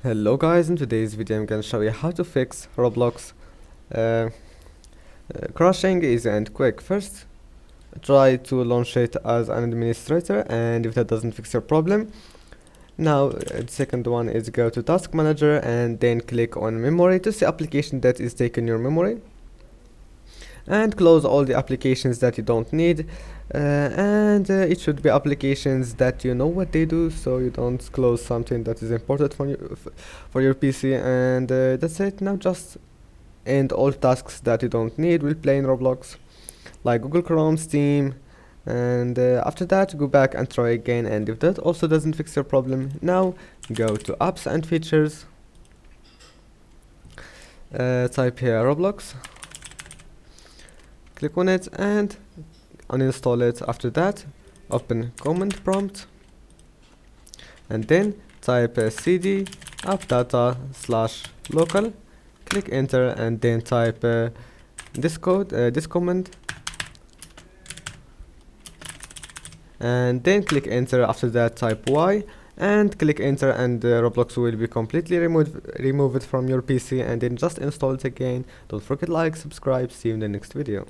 Hello guys, in today's video I'm gonna show you how to fix Roblox uh, crashing easy and quick. First, try to launch it as an administrator, and if that doesn't fix your problem, now the second one is go to task manager and then click on memory to see application that is taking your memory, and close all the applications that you don't need, and it should be applications that you know what they do, so you don't close something that is important for your PC. And that's it. Now just end all tasks that you don't need while playing Roblox, like Google Chrome, Steam, and after that go back and try again. And if that also doesn't fix your problem, now go to apps and features, type here Roblox, click on it and uninstall it. After that, open command prompt and then type cd appdata/local, click enter, and then type this command, and then click enter. After that, type y and click enter, and Roblox will be completely removed from your PC, and then just install it again. Don't forget like, subscribe. See you in the next video.